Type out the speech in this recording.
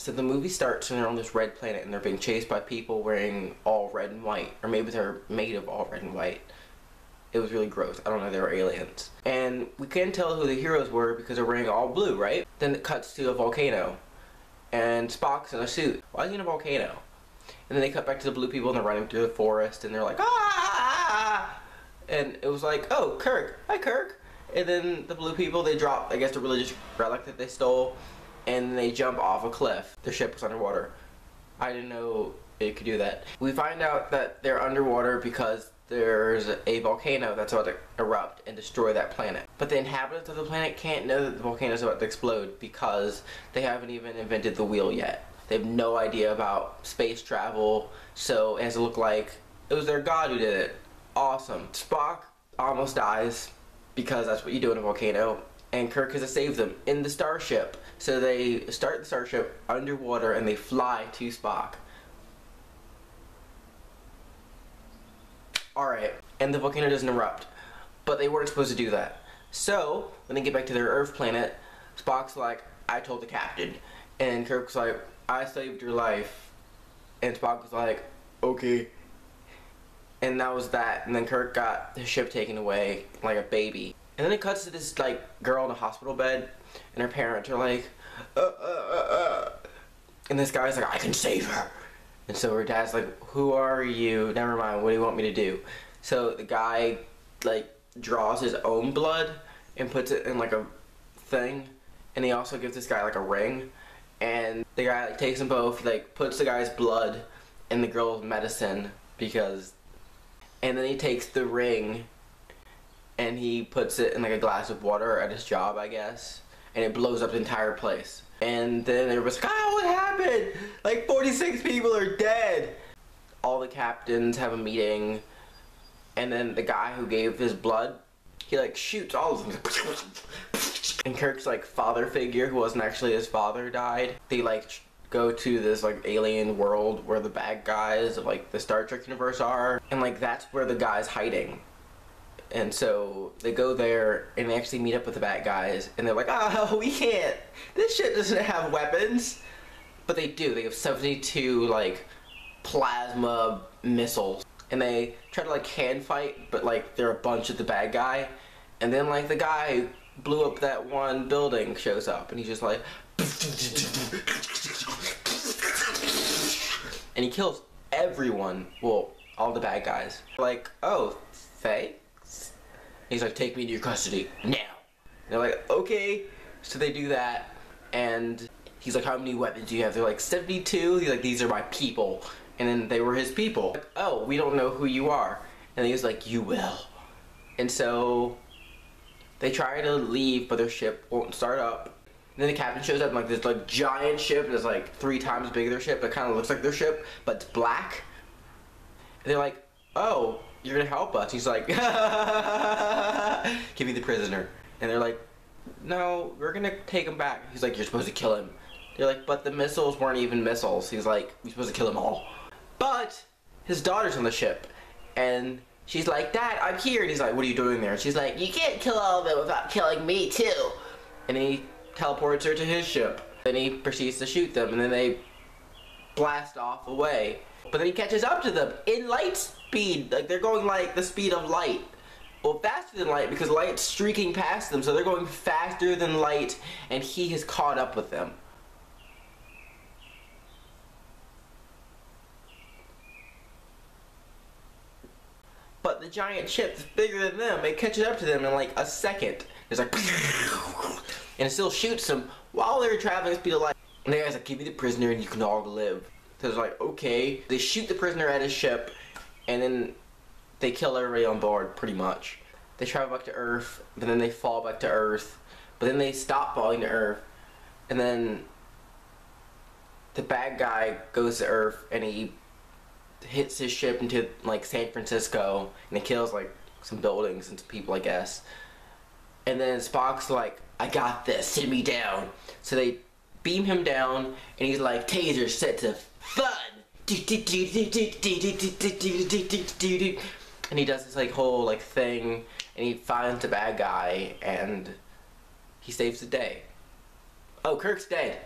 So the movie starts and they're on this red planet and they're being chased by people wearing all red and white. Or maybe they're made of all red and white. It was really gross. I don't know, they were aliens. And we couldn't tell who the heroes were because they're wearing all blue, right? Then it cuts to a volcano. And Spock's in a suit. Why is he in a volcano? And then they cut back to the blue people and they're running through the forest and they're like, ah! And it was like, oh, Kirk. Hi, Kirk. And then the blue people, they drop, I guess, the religious relic that they stole. And they jump off a cliff. Their ship was underwater. I didn't know it could do that. We find out that they're underwater because there's a volcano that's about to erupt and destroy that planet. But the inhabitants of the planet can't know that the volcano is about to explode because they haven't even invented the wheel yet. They have no idea about space travel, so it has to look like it was their god who did it. Awesome. Spock almost dies because that's what you do in a volcano, and Kirk has to save them in the starship. So they start the starship underwater and they fly to Spock. Alright, and the volcano doesn't erupt. But they weren't supposed to do that. So, when they get back to their Earth planet, Spock's like, I told the captain. And Kirk's like, I saved your life. And Spock was like, okay. And that was that. And then Kirk got his ship taken away like a baby. And then it cuts to this like girl in a hospital bed. And her parents are like, And this guy's like, I can save her. And so her dad's like, who are you? Never mind, what do you want me to do? So the guy, like, draws his own blood and puts it in, like, a thing. And he also gives this guy, like, a ring. And the guy, like, takes them both, like, puts the guy's blood in the girl's medicine because... And then he takes the ring and he puts it in, like, a glass of water at his job, I guess. And it blows up the entire place. And then everybody's like, oh, what happened? Like 46 people are dead. All the captains have a meeting. And then the guy who gave his blood, he like shoots all of them. And Kirk's like father figure, who wasn't actually his father, died. They like go to this like alien world where the bad guys of like the Star Trek universe are. And like that's where the guy's hiding. And so they go there and they actually meet up with the bad guys and they're like, oh, we can't, this ship doesn't have weapons. But they do. They have 72 like plasma missiles and they try to like hand fight, but like they're a bunch of the bad guy. And then like the guy who blew up that one building shows up and he's just like and he kills everyone. Well, all the bad guys. Like, oh, Faye? He's like, take me into your custody, now. And they're like, okay. So they do that, and he's like, how many weapons do you have? They're like, 72. He's like, these are my people. And then they were his people. Like, oh, we don't know who you are. And he's like, you will. And so they try to leave, but their ship won't start up. And then the captain shows up in like this like giant ship that's like 3 times bigger than their ship. It kind of looks like their ship, but it's black. And they're like, oh, you're gonna help us. He's like, give me the prisoner. And they're like, no, we're gonna take him back. He's like, you're supposed to kill him. They're like, but the missiles weren't even missiles. He's like, we're supposed to kill them all. But his daughter's on the ship. And she's like, Dad, I'm here. And he's like, what are you doing there? And she's like, you can't kill all of them without killing me too. And he teleports her to his ship. Then he proceeds to shoot them. And then they blast off away. But then he catches up to them in light speed. Like they're going like the speed of light. Well, faster than light because light's streaking past them. So they're going faster than light and he has caught up with them. But the giant ship is bigger than them. It catches up to them in like a second. It's like and it still shoots them while they're traveling at the speed of light. And the guy's like, give me the prisoner and you can all live. So it's like, okay. They shoot the prisoner at his ship, and then they kill everybody on board, pretty much. They travel back to Earth, but then they fall back to Earth, but then they stop falling to Earth, and then the bad guy goes to Earth, and he hits his ship into, like, San Francisco, and he kills, like, some buildings and some people, I guess. And then Spock's like, I got this, send me down. So they beam him down, and he's like, taser set to fun. And he does this like whole like thing, and he finds the bad guy, and he saves the day. Oh, Kirk's dead.